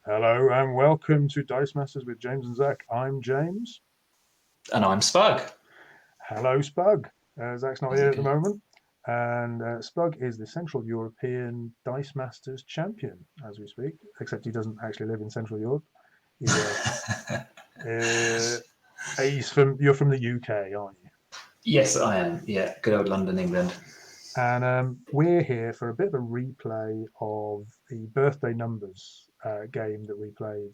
Hello and welcome to Dice Masters with James and Zach. I'm James. And I'm Spug. Hello, Spug. Zach's not How's here it at the going? moment, and Spug is the Central European Dice Masters champion as we speak. Except he doesn't actually live in Central Europe. You're from the UK, aren't you? Yes, I am. Yeah, good old London, England. And we're here for a bit of a replay of the birthday numbers game that we played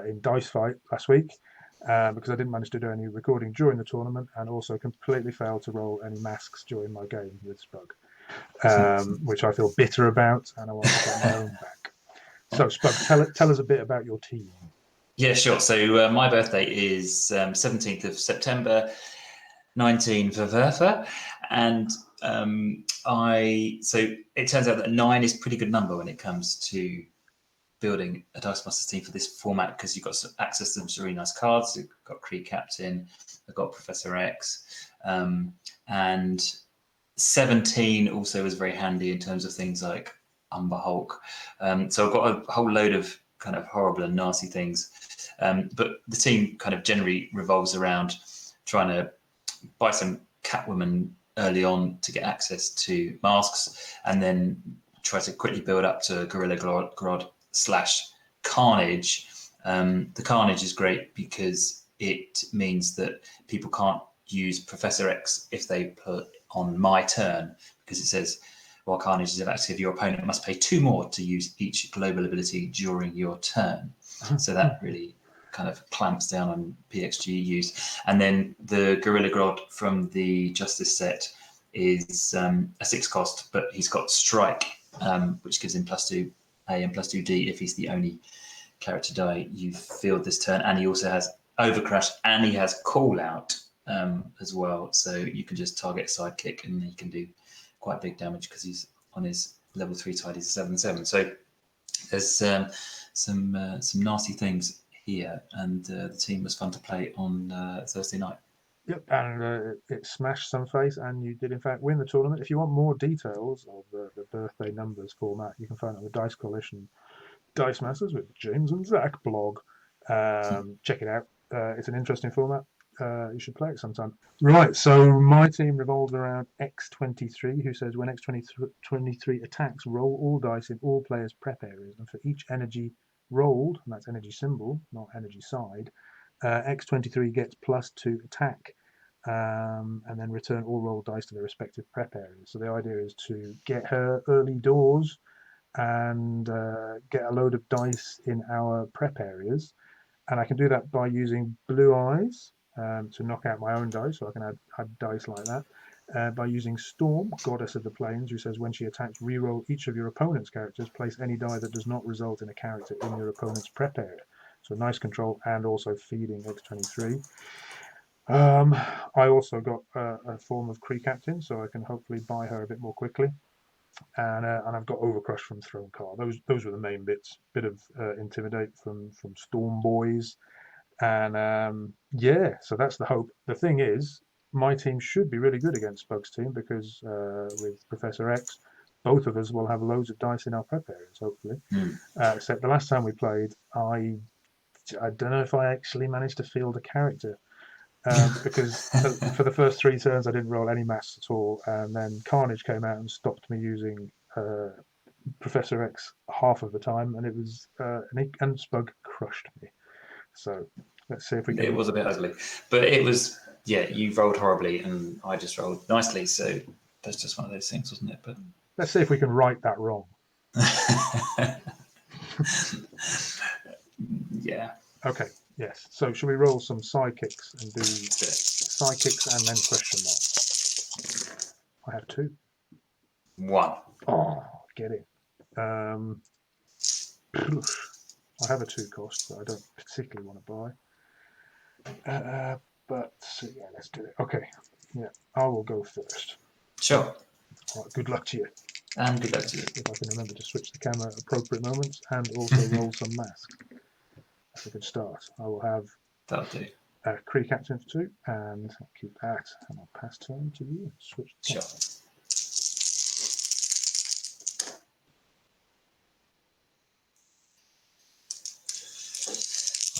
in Dice Fight last week because I didn't manage to do any recording during the tournament and also completely failed to roll any masks during my game with Spug, which I feel bitter about and I want to get my own back. So, Spug, tell us a bit about your team. Yeah, sure. So my birthday is 17th of September, 19 for Verfa. And so it turns out that 9 is a pretty good number when it comes to building a Dice Masters team for this format because you've got access to some really nice cards. You've got Kree Captain, I've got Professor X, and 17 also was very handy in terms of things like Umber Hulk. So I've got a whole load of kind of horrible and nasty things. But the team kind of generally revolves around trying to buy some Catwoman early on to get access to masks and then try to quickly build up to Gorilla Grodd / Carnage. The Carnage is great because it means that people can't use Professor X if they put on my turn because it says while Carnage is active, your opponent must pay 2 more to use each global ability during your turn. So that really kind of clamps down on PXG use. And then the Gorilla Grodd from the Justice set is a 6 cost, but he's got Strike, which gives him +2A and +2D if he's the only character die you field this turn. And he also has Overcrush and he has Call Out as well. So you can just target Sidekick and he can do quite big damage because he's on his level 3 tide. He's a 7/7. So there's some nasty things here, and the team was fun to play on Thursday night. Yep, and it smashed some face, and you did in fact win the tournament. If you want more details of the birthday numbers format, you can find it on the Dice Coalition Dice Masters with James and Zach blog. Check it out. It's an interesting format. You should play it sometime. Right, so my team revolves around X-23, who says when X-23 attacks, roll all dice in all players' prep areas, and for each energy rolled, and that's energy symbol, not energy side, X-23 gets +2 attack, and then return all rolled dice to their respective prep areas. So the idea is to get her early doors and get a load of dice in our prep areas. And I can do that by using blue eyes to knock out my own dice, so I can add dice like that. By using Storm, Goddess of the Plains, who says when she attacks, reroll each of your opponent's characters, place any die that does not result in a character in your opponent's prep area. So nice control and also feeding X-23. I also got a form of Kree Captain, so I can hopefully buy her a bit more quickly. And I've got Overcrush from Throne Card. Those were the main bits. Bit of Intimidate from Storm Boys, and yeah, so that's the hope. The thing is, my team should be really good against Spug's team because with Professor X, both of us will have loads of dice in our prep areas, hopefully. Except the last time we played, I don't know if I actually managed to field a character because for the first 3 turns I didn't roll any mass at all, and then Carnage came out and stopped me using Professor X half of the time, and it was and Spug crushed me. So let's see if we It can. was a bit ugly, but it was, yeah, you rolled horribly and I just rolled nicely. So that's just one of those things, wasn't it? But Let's see if we can right that wrong. yeah. Okay. Yes. So should we roll some sidekicks and do sidekicks and then question mark? I have 2. 1. Oh, get it. I have a 2 cost, but I don't particularly want to buy. But yeah, let's do it. Okay. Yeah, I will go first. Sure. All right, good luck to you. And good luck to you. If I can remember to switch the camera at appropriate moments and also roll some masks. That's a good start. I will have That'll do. Kree Captain for 2, and I'll keep that, and I'll pass turn to you. Switch the Sure. camera.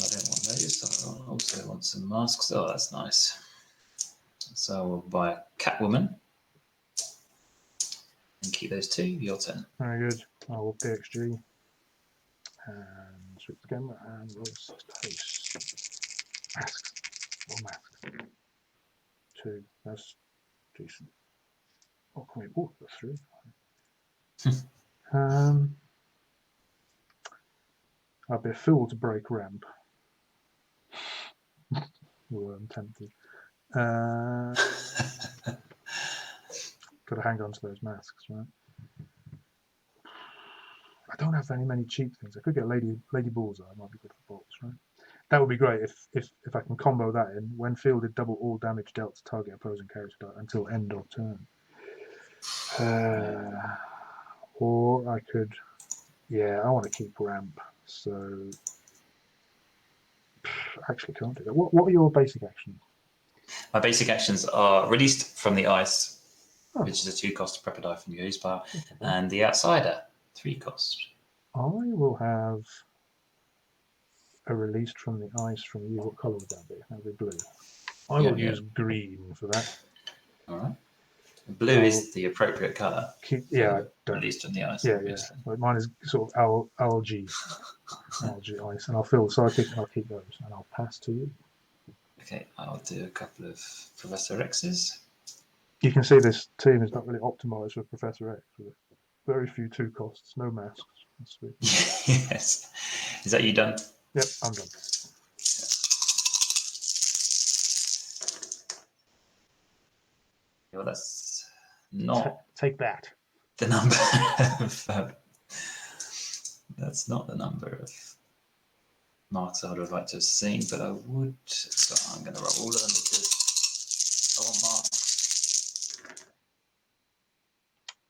I don't want those. I also want some masks. Oh, that's nice. So we'll buy a Catwoman and keep those two. Your turn. Very good. I will PXG and switch the camera and roll 6 dice. Masks. More masks. 2. That's decent. Oh, can we walk the 3? I'd be a fool to break ramp. Well, I'm tempted. Got to hang on to those masks, right? I don't have many cheap things. I could get Lady Bullseye. Might be good for bolts, right? That would be great if I can combo that in. When fielded, double all damage dealt to target opposing character until end of turn. Or I could, yeah, I want to keep ramp. So actually can't do that. What are your basic actions? My basic actions are released from the ice, Oh. which is a 2-cost to prep a die from your use pile, and the outsider, 3-cost. I will have a released from the ice from you. What colour would that be? That would be blue. I will use green for that. All right. Blue is the appropriate colour. Yeah, released from the ice. Yeah, obviously. Well, mine is sort of algae ice, and I'll fill the sidekick and I'll keep those, and I'll pass to you. Okay, I'll do a couple of Professor X's. You can see this team is not really optimised for Professor X. With very few 2 costs, no masks. That's sweet. Yes. Is that you done? Yep, I'm done. Well, that's not take that. The number of that's not the number of marks I would have liked to have seen, but I would. So I'm going to roll all of them because I want marks.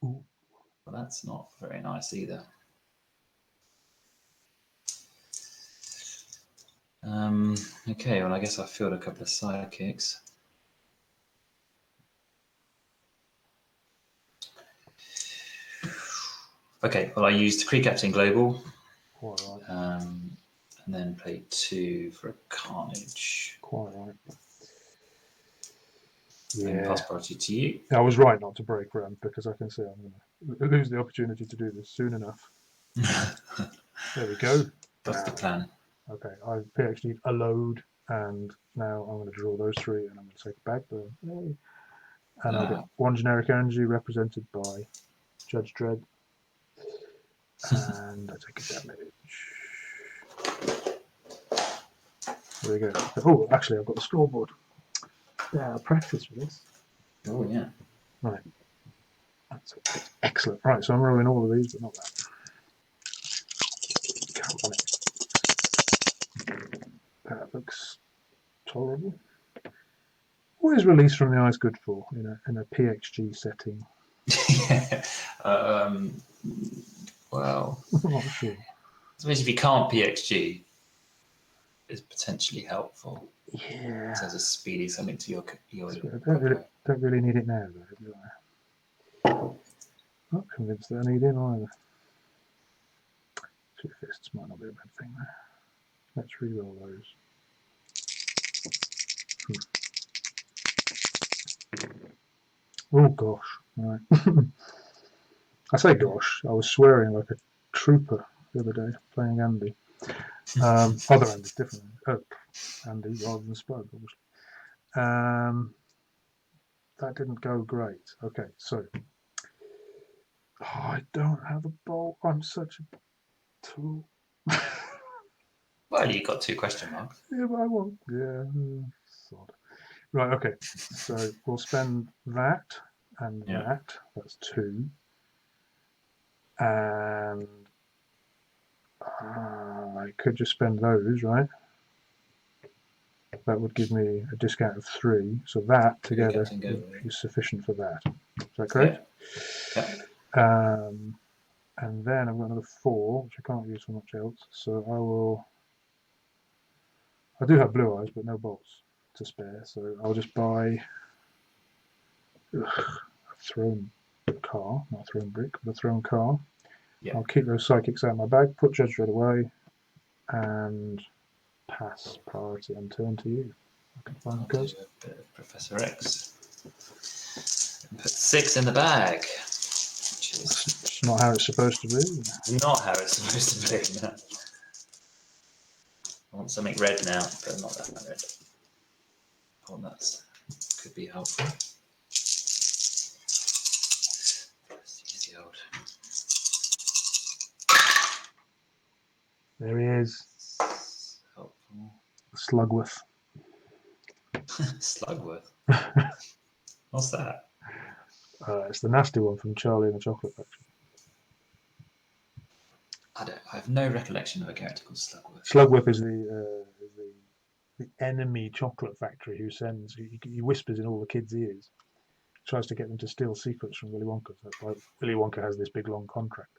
Ooh. Well, that's not very nice either. Okay, well, I guess I filled a couple of sidekicks. Okay, well, I used Kree Captain Global, and then played 2 for a Carnage. Quite right. And pass priority to you. I was right not to break ramp because I can see I'm going to lose the opportunity to do this soon enough. There we go. That's the plan. Okay, I've PXG'd a load, and now I'm going to draw those 3, and I'm going to take a bag burn. Yay. And I'll get 1 generic energy represented by Judge Dredd, and I take a damage. There we go. Oh, actually, I've got the scoreboard. Yeah, I'll practice for this. Oh, yeah. Right. That's excellent. Right, so I'm rolling all of these, but not that. Come on it. That looks tolerable. What is release from the ice good for in a PXG setting? Well, I'm not sure. I suppose if you can't PXG, it's potentially helpful. Yeah. In terms of speeding something to your don't really need it now, though, do I? Not convinced that I need it either. 2 fists might not be a bad thing there. Let's re-roll those. Oh gosh, right. I say gosh, I was swearing like a trooper the other day playing Andy. Other Andy's different. Andy rather than Spug, obviously. That didn't go great. Okay, so I don't have a bolt. I'm such a tool. Well, you got 2 question marks. Yeah, but I won't. Yeah, sod. Right, okay. So we'll spend that and that. That's 2. And I could just spend those, right? That would give me a discount of 3. So that together is sufficient for that. Is that correct? Yeah. And then I've got another 4, which I can't use for much else. So I do have blue eyes, but no bolts to spare. So I'll just buy a thrown car, not a thrown brick, but a thrown car. Yeah. I'll keep those psychics out of my bag, put Judge Dredd away, and pass priority and turn to you. I can find I'll the do ghost. a bit of Professor X. And put 6 in the bag, which is It's not how it's supposed to be. not how it's supposed to be. No. I want something red now, but not that red. Oh, that could be helpful. Let's use the old. There he is, Helpful. Slugworth. Slugworth. What's that? It's the nasty one from Charlie and the Chocolate Factory. I have no recollection of a character called Slugworth. Slugworth is the enemy chocolate factory who sends. He whispers in all the kids' ears, tries to get them to steal secrets from Willy Wonka. That's why Willy Wonka has this big long contract.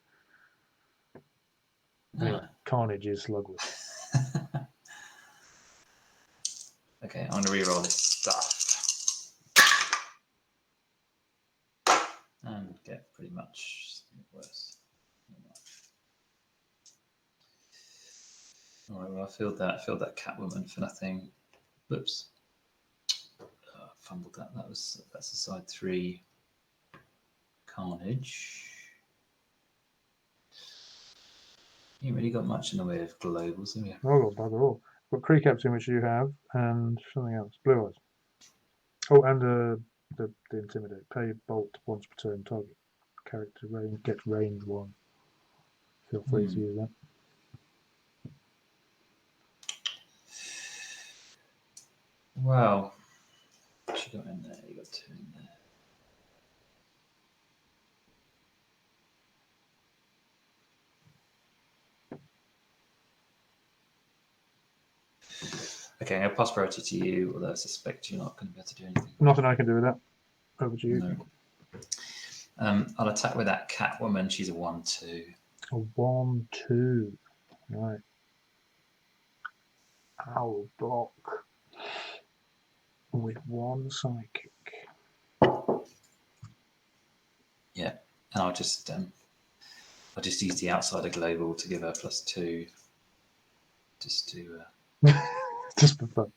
Anyway, Carnage is Slugworth. Okay, I'm going to re-roll this stuff. And get pretty much worse. Alright, well I filled that Catwoman for nothing. Whoops. Fumbled that. That's a side 3 Carnage. You ain't really got much in the way of globals, have you? Oh, I've got bugger all. I've got Kree Captain, which you have, and something else. Blue Eyes. Oh, and the Intimidate. Pay bolt once per turn. Target character range gets range 1. Feel free to use that. Well, what you got in there? You got 2 in there. Okay, I'm going to pass priority to you, although I suspect you're not going to be able to do anything. Nothing I can do with that. Over to you. No. I'll attack with that Catwoman. She's a 1/2. A 1/2. Right. I'll block with 1 psychic. Yeah, and I'll just use the outsider global to give her +2. Just to. Just for fun.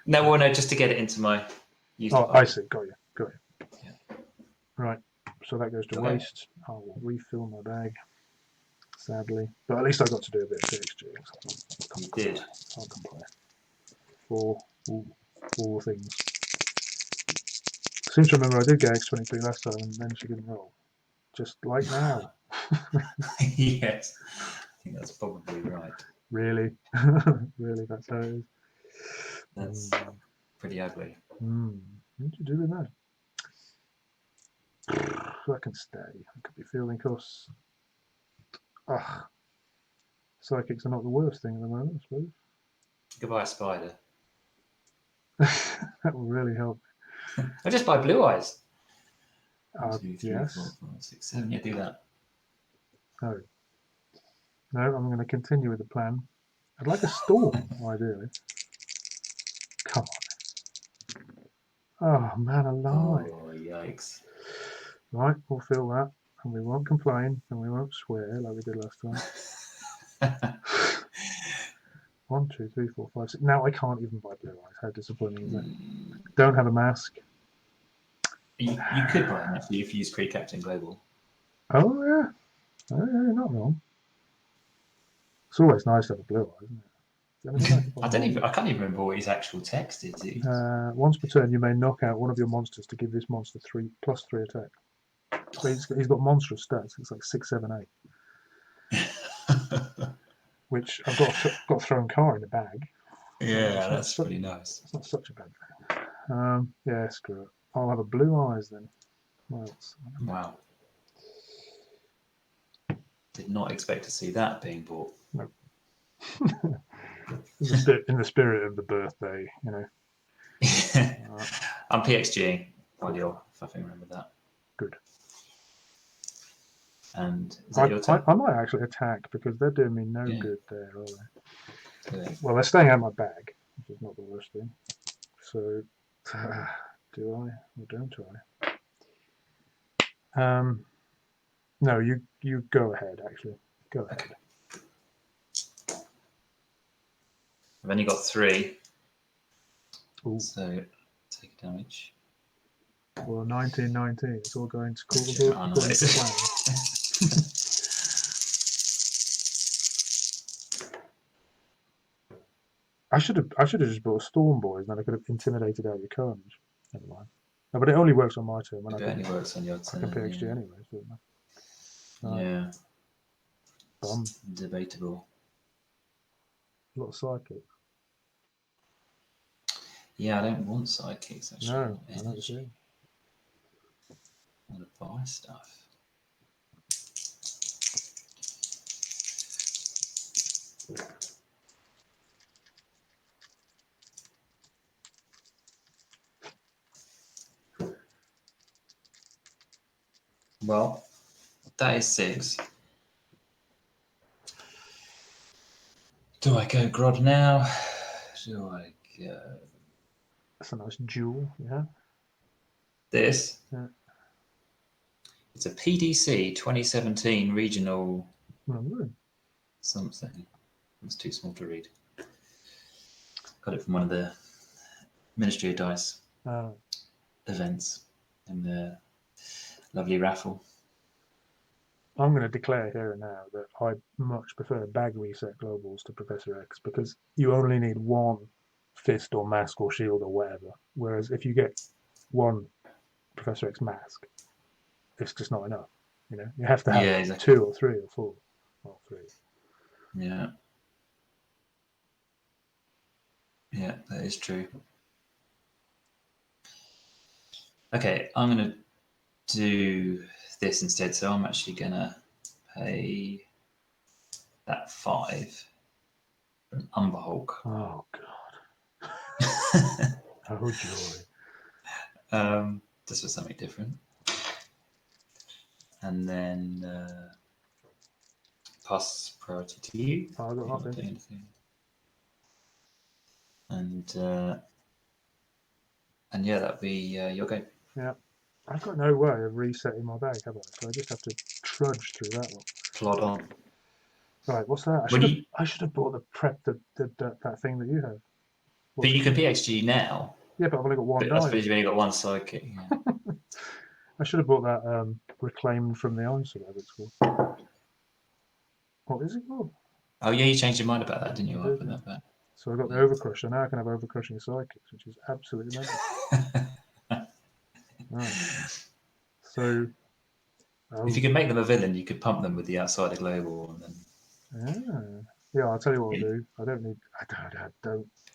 No, just to get it into my. Oh, I see. Got you. Yeah. Right. So that goes to Okay. waste. I will refill my bag. Sadly, but at least I got to do a bit of PXG. So You did. I'll complain. 4 things. I seem to remember I did get X-23 last time, and then she didn't roll. Just like now. Yes, I think that's probably right. Really, really, that's how it is. That's pretty ugly. What did you do with that? That can stay. I could be fielding costs. Ugh. Psychics are not the worst thing at the moment, I suppose. Goodbye, spider. That will really help. I just buy blue eyes. 1, 2, 3, Yes. 4, 5, 6, 7. Yeah, do that. No, I'm going to continue with the plan. I'd like a storm, ideally. Come on. Oh, man alive. Oh, yikes. Right, we'll feel that. And we won't complain. And we won't swear like we did last time. 1, 2, 3, 4, 5, 6. Now I can't even buy blue eyes. How disappointing is that? Don't have a mask. You could buy them actually if you use Kree Captain Global. Oh, yeah. Oh, yeah, you're not wrong. It's always nice to have a blue eye, isn't it? I can't even remember what his actual text is. Once per turn, you may knock out one of your monsters to give this monster +3 attack. So he's got monstrous stats. It's like 6, 7, 8. Which I've got thrown car in the bag. Yeah, that's pretty nice. It's not such a bad thing. Yeah, screw it. I'll have a blue eyes then. What else? Wow. Did not expect to see that being bought. No. in the spirit of the birthday, you know. I'm PXG while you're fucking around with that. Good. And is that your turn? I might actually attack because they're doing me no good there, are they? Yeah. Well, they're staying out of my bag, which is not the worst thing. So, do I or don't I? No, you go ahead. Actually, go ahead. I've only got 3. Ooh. So take a damage. Well, 1919. It's all going to call the Shit, book I know. according to plan. I should have just bought Storm Boys, and then I could have intimidated out your carnage. Never mind. No, but it only works on my turn. When It I only works on your can turn. PXG Yeah. anyway. So right. Yeah. Bum. Debatable. A lot of sidekicks. Yeah, I don't want sidekicks actually. No, I I know want the energy. thing. I want to buy stuff. Well, that is 6. Do I go Grodd now? Do I go That's a nice jewel, yeah. this? Yeah. It's a PDC 2017 regional Remember? something. It's too small to read. Got it from one of the Ministry of Dice events in the lovely raffle. I'm going to declare here and now that I much prefer bag reset globals to Professor X because you only need one fist or mask or shield or whatever. Whereas if you get one Professor X mask, it's just not enough. You know, you have to have Yeah, exactly. 2 or 3 or 4. Not 3. Yeah. Yeah, that is true. Okay, I'm going to do this instead. So I'm actually going to pay that 5 for an Umber Hulk. Oh god. Oh joy. This was something different. And then pass priority to you. Oh, I got You're not nothing. doing anything. And yeah, that'll be your go. Yeah. I've got no way of resetting my bag, have I? So I just have to trudge through that one. Plod on. Right, what's that? I should have bought the prep that thing that you have. But you can PXG now. Yeah, but I've only got one But I die. suppose you've only got one sidekick. Yeah. I should have bought that reclaimed from the ice or whatever it's called. What is it called? Oh yeah, you changed your mind about that, didn't you? I I'll did, put yeah. that back. So I got the overcrush, so now I can have overcrushing sidekicks, which is absolutely mental. Right. So If you could make them a villain, you could pump them with the outsider global, and then yeah, I'll tell you what I'll do. I don't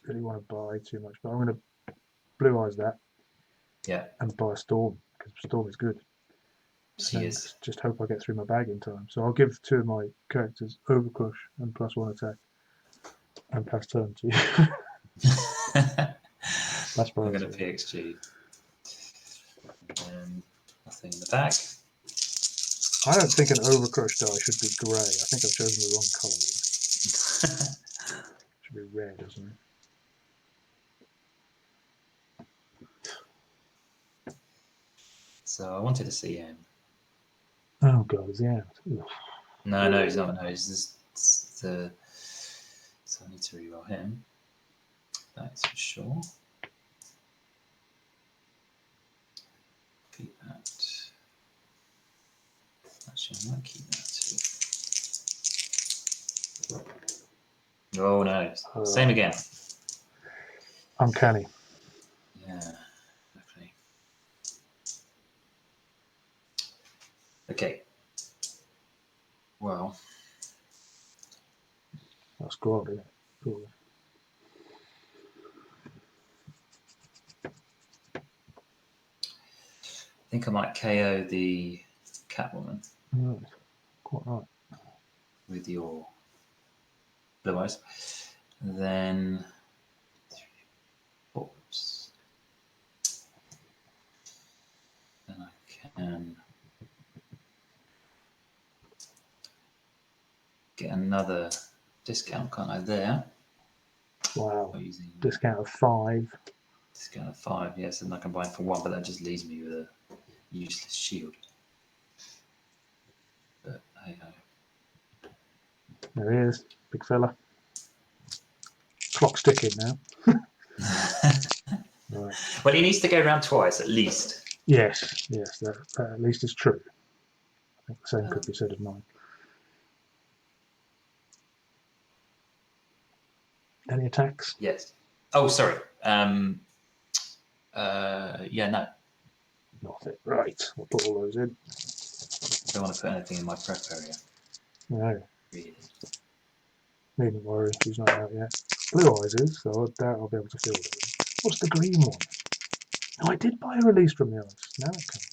really want to buy too much, but I'm going to blue eyes that. Yeah. And buy Storm because Storm is good. She is. Just hope I get through my bag in time. So I'll give 2 of my characters overcrush and +1 attack, and pass turn to you. That's I'm going priority. to PXG. Nothing in the back. I don't think an overcrush die should be grey. I think I've chosen the wrong colour. Should be red, doesn't it? So I wanted to see him. Oh god, is he out? No, he's not. No, he's the. So I need to reroll him. That's for sure. Keep that. Actually, I might keep that too. Oh no! Same again. Uncanny. Yeah, exactly. Okay. Well, That's Grodd, isn't it? Cool. I think I might KO the Catwoman. Right. Quite right. With your blue eyes. And then. Oops. Then I can get another discount, can't I? There. Wow. Using Discount of 5. Discount of 5, yes, and I can buy it for 1, but that just leaves me with a useless shield. But hey ho. There he is, big fella. Clock's ticking now. Right. Well, he needs to go around twice at least. Yes, that at least is true. I think the same could be said of mine. Any attacks? Yes. Oh, sorry. Yeah, no. Nothing. Right, I'll put all those in. Don't want to put anything in my prep area. No, Really. needn't worry, he's not out yet. Blue Eyes is, so I doubt I'll be able to field it. What's the green one? Oh, I did buy a release from the ice. Now it comes.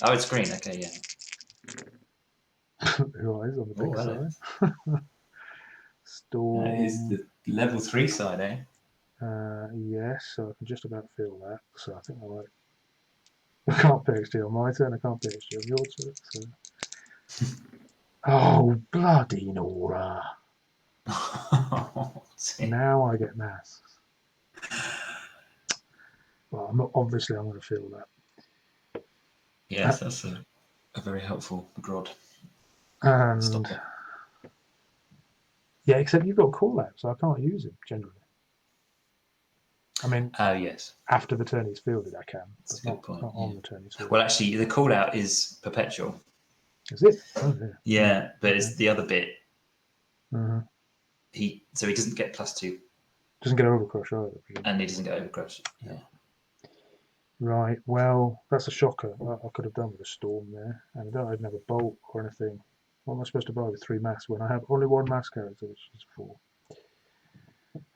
Oh, it's green. Okay, yeah. Blue Eyes on the big hello. side. Storm. That is the level 3 side, eh? Yes, so I can just about feel that. So I think I might. I can't PXG on my turn, I can't PXG on your turn. So. Oh, bloody Nora. Now I get masks. Well, obviously I'm going to feel that. Yes, that's a very helpful Grodd. And Stopper. yeah, except you've got call out, so I can't use him generally. I mean, Yes. after the turn he's fielded, I can, That's but a good point. not on the turn he's fielded. Well, actually, the call out is perpetual. Is it? Oh, yeah. Yeah, but okay. it's the other bit. Uh-huh. So he doesn't get +2. Doesn't get overcrush either. And he doesn't get overcrush. Yeah. Right, well, that's a shocker. I could have done with a storm there, and I don't even have a bolt or anything. What am I supposed to buy with 3 masks when I have only 1 mask character, which is 4?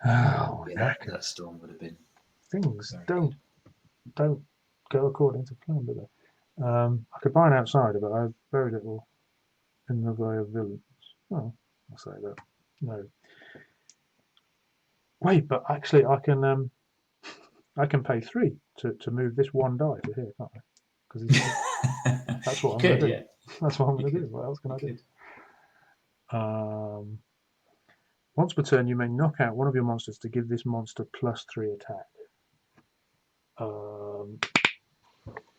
Oh, Yeah, that storm would have been. Things don't go according to plan, do they? I could buy an outsider, but I have very little in the way of villains. Oh, I'll say that. No. Wait, but actually, I can pay 3 to move this 1 die to here, can't I? Because that's what I'm going to do. Yeah. That's what I'm going to do. What else can I do? Once per turn, you may knock out one of your monsters to give this monster +3 attack. I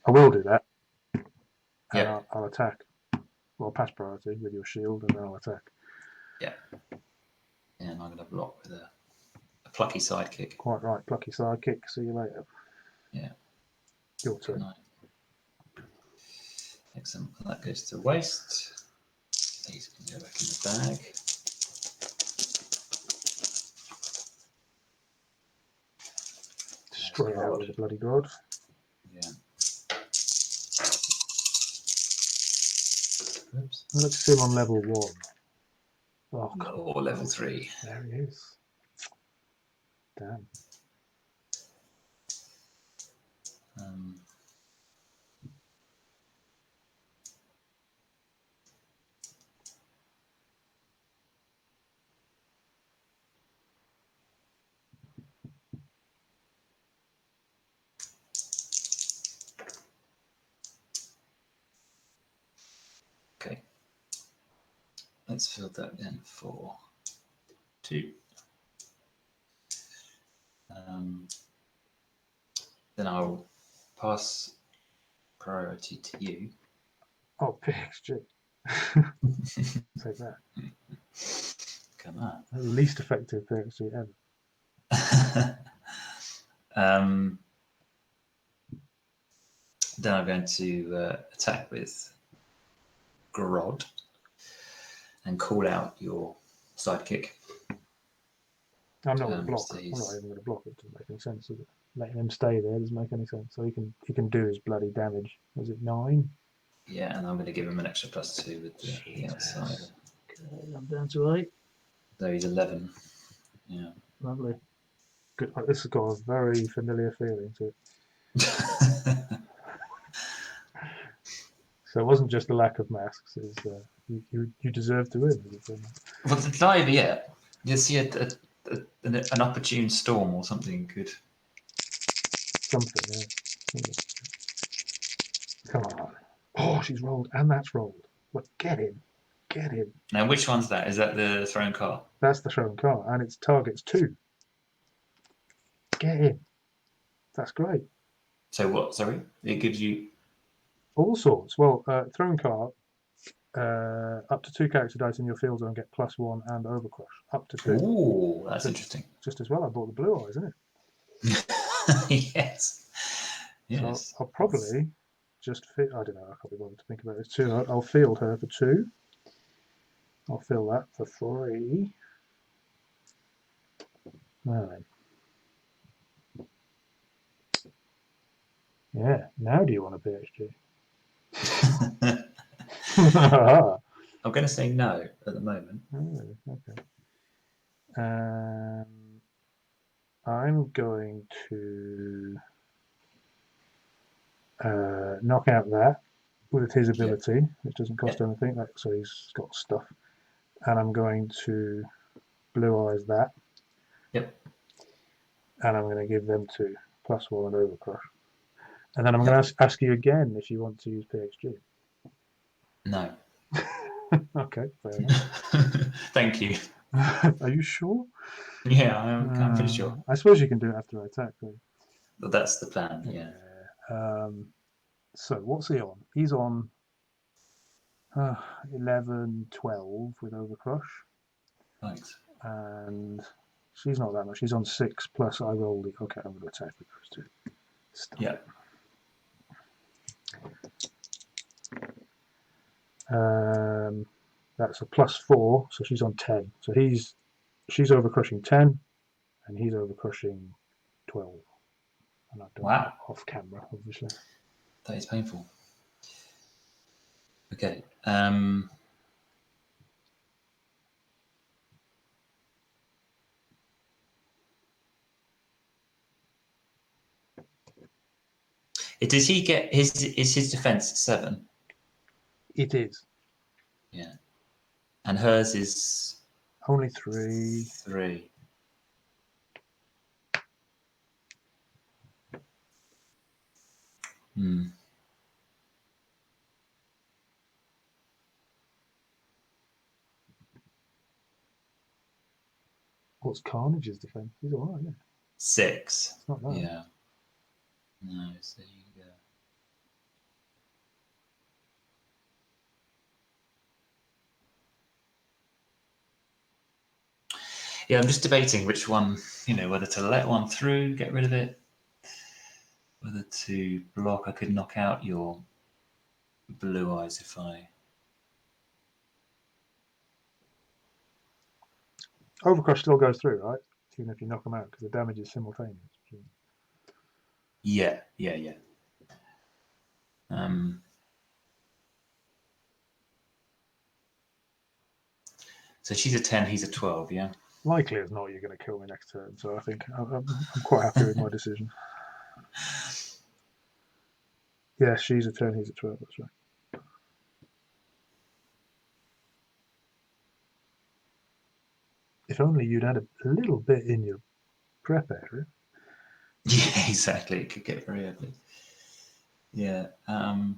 will do that. And Yeah. I'll attack. Well, pass priority with your shield, and then I'll attack. Yeah. And I'm going to block with a plucky sidekick. Quite right, plucky sidekick. See you later. Yeah. Your turn. Excellent. That goes to waste. These can go back in the bag. Straight out with a bloody Grodd. Yeah. Oops. Let's see him on level 1. Oh, or level 3. There he is. Damn. Okay. Let's fill that in for 2. Then I'll pass priority to you. Oh, PXG. Take that. Come on. The least effective PXG ever. Then I'm going to attack with Grodd and call out your sidekick. I'm not going to block. I'm not even going to block it. Doesn't make any sense, does it? Letting him stay there doesn't make any sense. So he can do his bloody damage. Was it 9? Yeah, and I'm going to give him an extra +2 with the outside. Okay, I'm down to 8. So he's 11. Yeah. Lovely. Good. This has got a very familiar feeling to it. So it wasn't just the lack of masks. It's, you deserve to win. Well, it's not even yet. You see an opportune storm or something good. Something, yeah. Come on. Oh, she's rolled, and that's rolled. Well, get him. Get him. Now, which one's that? Is that the thrown car? That's the thrown car, and its target's 2. Get him. That's great. So what? Sorry? It gives you... All sorts. Well, thrown car, Up to 2 character dice in your field zone get +1 and overcrush. Up to 2. Ooh, that's So interesting. just as well, I bought the blue eyes, isn't it? Yes. Yes. So I'll probably just fit. I don't know. I can't be bothered to think about it. 2. I'll field her for 2. I'll fill that for 3. Now then. Yeah. Now do you want a PXG? I'm going to say no at the moment. Oh, okay. I'm going to knock out that with his ability, which doesn't cost anything. So he's got stuff. And I'm going to blue eyes that. Yep. And I'm going to give them 2 +1 and overcrush. And then I'm going to ask you again if you want to use PXG. No. Okay, fair enough. Thank you. Are you sure? Yeah, I'm pretty sure. I suppose you can do it after I attack. But that's the plan, yeah. So what's he on? He's on 11, 12 with overcrush. Thanks. And she's not that much. She's on 6 plus I rolled it. Okay, I'm going to attack with those 2. Stop. Yeah. That's a +4, so she's on 10. So she's overcrushing 10, and he's overcrushing 12. And I've done that off camera, obviously. That is painful. Okay. Does he get his? Is his defense 7? It is. Yeah. And hers is only 3. 3. Hmm. What's Carnage's defense? He's all right, isn't it? 6. It's not bad. Yeah. No, so you go. Yeah, I'm just debating which one, whether to let one through, get rid of it, whether to block. I could knock out your blue eyes if I. Overcrush still goes through, right? Even if you knock them out, because the damage is simultaneous. Yeah. So she's a 10, he's a 12, yeah? Likely as not, you're going to kill me next turn, so I think I'm quite happy with my decision. Yeah, she's a 10, he's a 12, that's right. If only you'd had a little bit in your prep area. Yeah, exactly. It could get very ugly. Yeah. I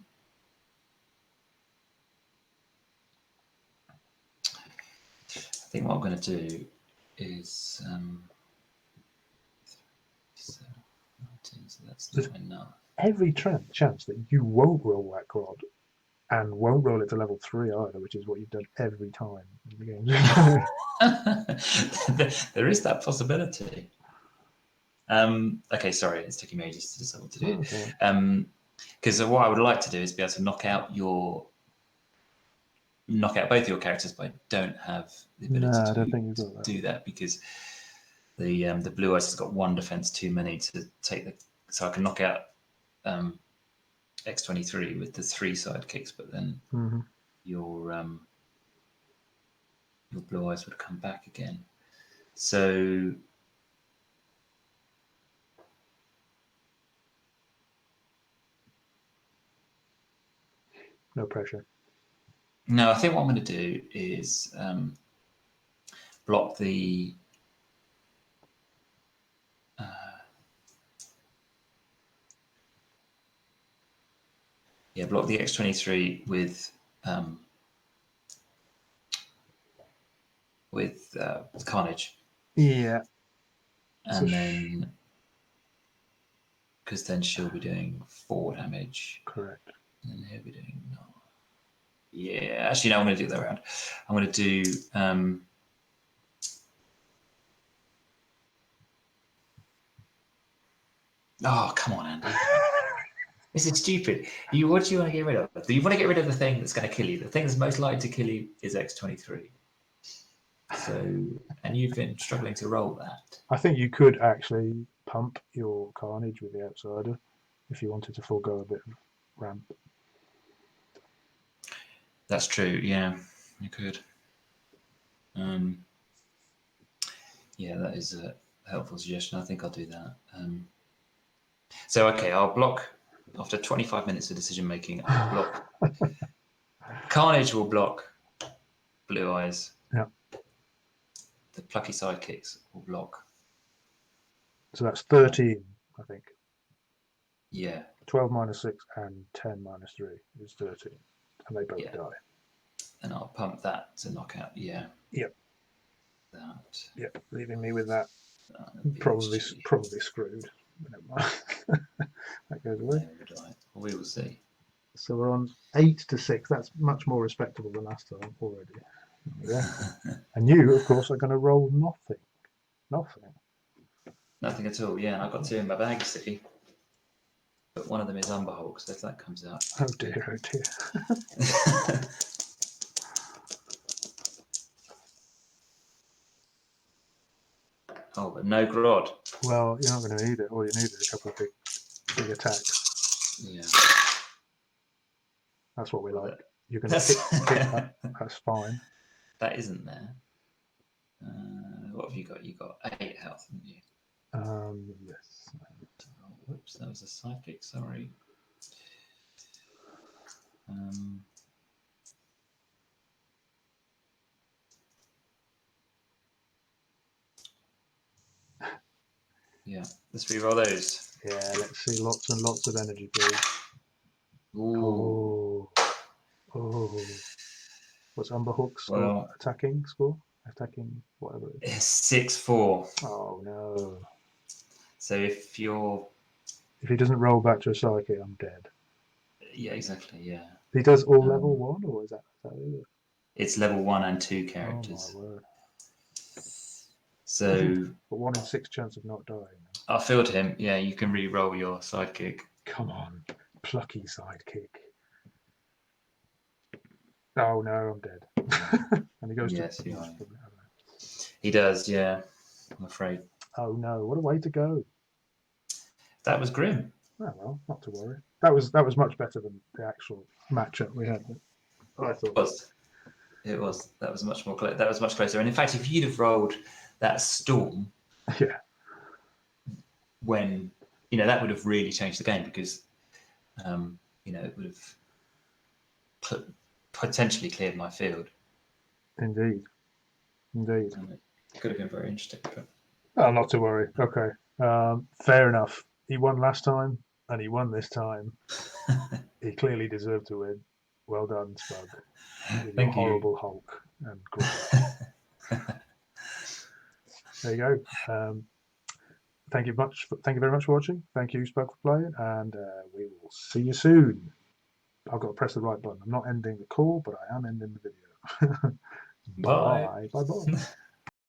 think what I'm going to do is so that's not enough. Every chance that you won't roll that Grodd and won't roll it to level 3 either, which is what you've done every time in the game. There is that possibility. Okay, sorry, it's taking me ages to decide what to do. Because what I would like to do is be able to knock out both your characters, but I don't have the ability to do that because the blue eyes has got 1 defense too many to take the. So I can knock out X-23 with the 3 sidekicks, but then your blue eyes would come back again. So no pressure. No, I think what I'm going to do is block the block the X-23 with Carnage. Yeah. And then because then she'll be doing 4 damage. Correct. And then he'll be doing 9. Yeah, actually, no, I'm going to do that round. I'm going to do. Oh, come on, Andy. This is stupid. What do you want to get rid of? Do you want to get rid of the thing that's going to kill you? The thing that's most likely to kill you is X-23. So, and you've been struggling to roll that. I think you could actually pump your Carnage with the Outsider if you wanted to forego a bit of ramp. That's true. Yeah, you could. Yeah, that is a helpful suggestion. I think I'll do that. So, okay, I'll block. After 25 minutes of decision making, I'll block. Carnage will block Blue Eyes. Yeah. The plucky sidekicks will block. So that's 13, I think. Yeah. 12 minus 6 and 10 minus 3 is 13. And they both die. And I'll pump that to knock out. Yeah. Yep. That. Yep. Leaving me with that. Probably screwed. Never mind. That goes away. We will see. So we're on 8 to 6. That's much more respectable than last time already. Yeah. And you, of course, are going to roll nothing. Nothing. Nothing at all. Yeah, and I've got 2 in my bag, see. But one of them is Umber Hulk, so if that comes out. Oh dear, oh dear. Oh, but no Grodd. Well, you're not going to need it. All you need is a couple of big attacks. Yeah. That's what we like. You're going to kick that. That's fine. That isn't there. What have you got? You got 8 health, haven't you? Yes. Oh, whoops, that was a sidekick. Sorry. Yeah, let's re-roll those. Yeah, let's see lots and lots of energy, please. Ooh. Oh. What's Umber Hook's attacking score? Attacking whatever it is. 6-4. Oh no. So if he doesn't roll back to a psychic, I'm dead. Yeah, exactly, yeah. He does all level 1, or is that it? It's level 1 and 2 characters. Oh my word. So but 1 in 6 chance of not dying. I'll field him. Yeah, you can re-roll your sidekick. Come on, plucky sidekick. Oh no, I'm dead. And he goes to. He does, yeah. I'm afraid. Oh no! What a way to go. That was grim. Oh well, not to worry. That was much better than the actual matchup we had. I thought it was. That was much more. That was much closer. And in fact, if you'd have rolled that storm, yeah, when that would have really changed the game because it would have potentially cleared my field. Indeed. And it could have been very interesting. But... Oh, not to worry. Okay, fair enough. He won last time, and he won this time. He clearly deserved to win. Well done, Spug. With your horrible Hulk and Grodd. There you go. Thank you very much for watching. Thank you, Spug, for playing, and we will see you soon. I've got to press the right button. I'm not ending the call, but I am ending the video. Bye. Bye. Bye.